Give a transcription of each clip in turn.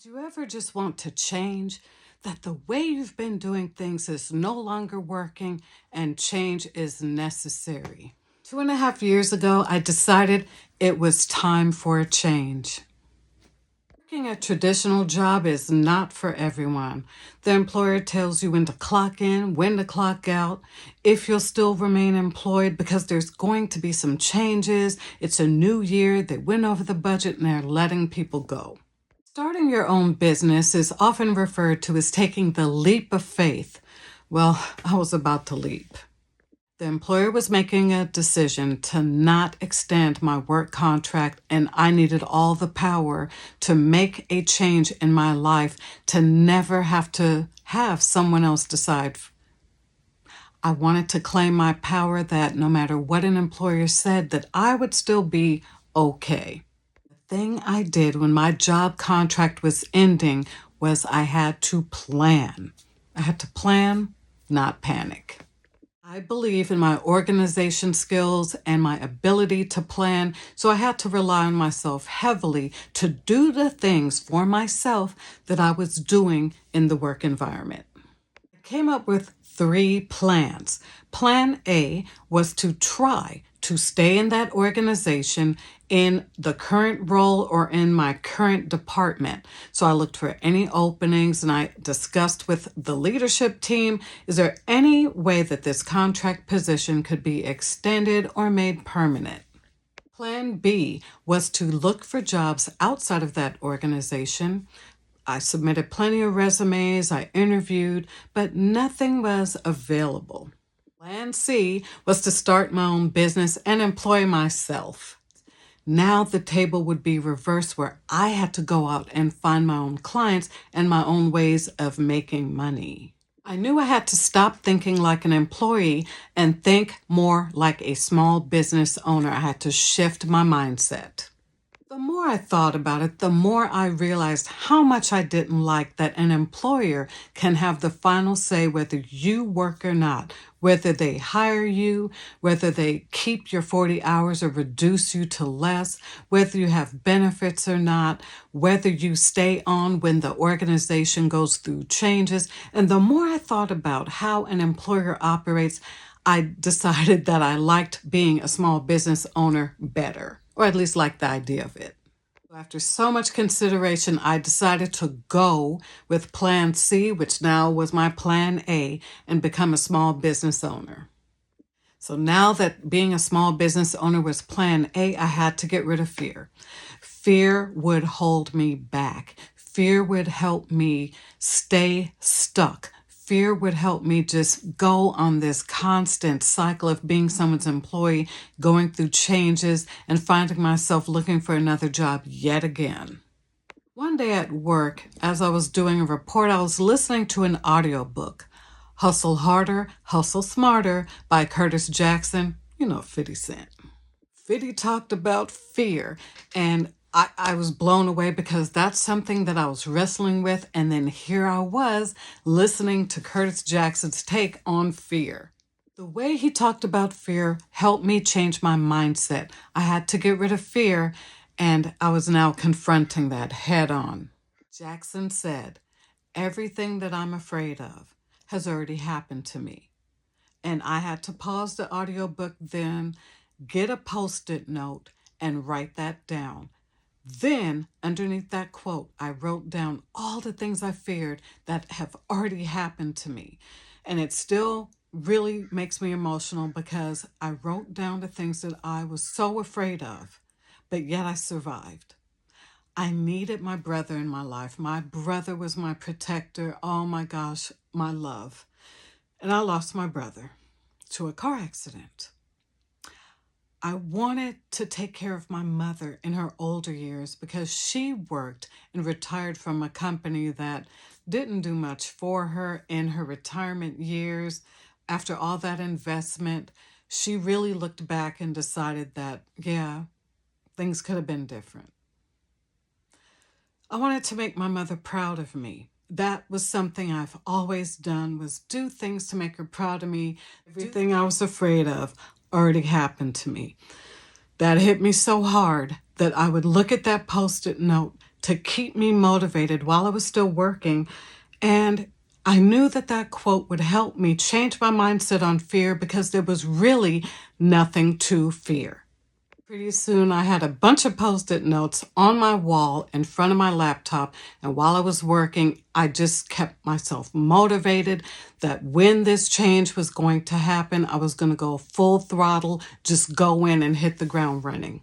Did you ever just want to change? That the way you've been doing things is no longer working and change is necessary. 2.5 years ago, I decided it was time for a change. Working a traditional job is not for everyone. The employer tells you when to clock in, when to clock out, if you'll still remain employed because there's going to be some changes. It's a new year, they went over the budget and they're letting people go. Starting your own business is often referred to as taking the leap of faith. Well, I was about to leap. The employer was making a decision to not extend my work contract, and I needed all the power to make a change in my life to never have to have someone else decide. I wanted to claim my power that no matter what an employer said, that I would still be okay. Thing I did when my job contract was ending was I had to plan. I had to plan, not panic. I believe in my organization skills and my ability to plan, so I had to rely on myself heavily to do the things for myself that I was doing in the work environment. I came up with 3 plans. Plan A was to try to stay in that organization in the current role or in my current department. So I looked for any openings and I discussed with the leadership team, is there any way that this contract position could be extended or made permanent? Plan B was to look for jobs outside of that organization. I submitted plenty of resumes, I interviewed, but nothing was available. Plan C was to start my own business and employ myself. Now the table would be reversed where I had to go out and find my own clients and my own ways of making money. I knew I had to stop thinking like an employee and think more like a small business owner. I had to shift my mindset. The more I thought about it, the more I realized how much I didn't like that an employer can have the final say whether you work or not, whether they hire you, whether they keep your 40 hours or reduce you to less, whether you have benefits or not, whether you stay on when the organization goes through changes. And the more I thought about how an employer operates, I decided that I liked being a small business owner better, or at least liked the idea of it. After so much consideration, I decided to go with Plan C, which now was my Plan A, and become a small business owner. So now that being a small business owner was Plan A, I had to get rid of fear. Fear would hold me back. Fear would help me stay stuck. Fear would help me just go on this constant cycle of being someone's employee, going through changes, and finding myself looking for another job yet again. One day at work, as I was doing a report, I was listening to an audiobook, Hustle Harder, Hustle Smarter by Curtis Jackson, 50 Cent. 50 talked about fear, and I was blown away because that's something that I was wrestling with. And then here I was listening to Curtis Jackson's take on fear. The way he talked about fear helped me change my mindset. I had to get rid of fear, and I was now confronting that head on. Jackson said, everything that I'm afraid of has already happened to me. And I had to pause the audiobook then, get a Post-it note, and write that down. Then, underneath that quote, I wrote down all the things I feared that have already happened to me. And it still really makes me emotional because I wrote down the things that I was so afraid of, but yet I survived. I needed my brother in my life. My brother was my protector. Oh my gosh, my love. And I lost my brother to a car accident. I wanted to take care of my mother in her older years because she worked and retired from a company that didn't do much for her in her retirement years. After all that investment, she really looked back and decided that, yeah, things could have been different. I wanted to make my mother proud of me. That was something I've always done, was do things to make her proud of me. Everything I was afraid of already happened to me. That hit me so hard that I would look at that Post-it note to keep me motivated while I was still working. And I knew that that quote would help me change my mindset on fear because there was really nothing to fear. Pretty soon, I had a bunch of Post-it notes on my wall in front of my laptop. And while I was working, I just kept myself motivated that when this change was going to happen, I was going to go full throttle, just go in and hit the ground running.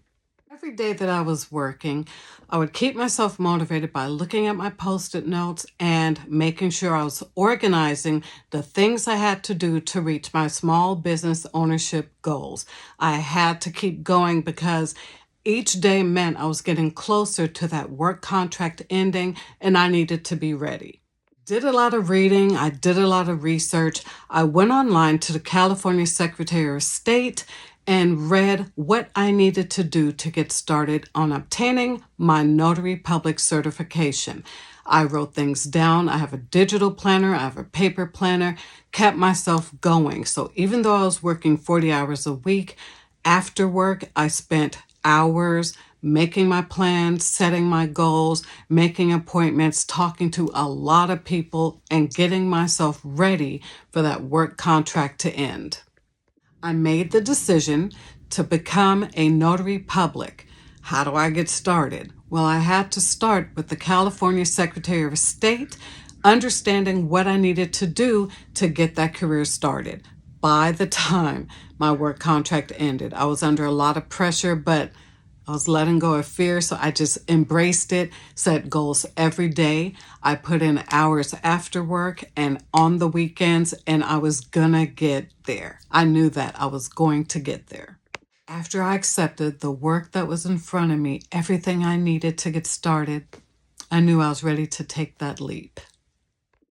Every day that I was working, I would keep myself motivated by looking at my Post-it notes and making sure I was organizing the things I had to do to reach my small business ownership goals. I had to keep going because each day meant I was getting closer to that work contract ending and I needed to be ready. Did a lot of reading. I did a lot of research. I went online to the California Secretary of State and read what I needed to do to get started on obtaining my Notary Public certification. I wrote things down. I have a digital planner. I have a paper planner, kept myself going. So even though I was working 40 hours a week, after work, I spent hours making my plans, setting my goals, making appointments, talking to a lot of people, and getting myself ready for that work contract to end. I made the decision to become a notary public. How do I get started? Well, I had to start with the California Secretary of State, understanding what I needed to do to get that career started. By the time my work contract ended, I was under a lot of pressure, but I was letting go of fear, so I just embraced it, set goals every day. I put in hours after work and on the weekends, and I was gonna get there. I knew that I was going to get there. After I accepted the work that was in front of me, everything I needed to get started, I knew I was ready to take that leap.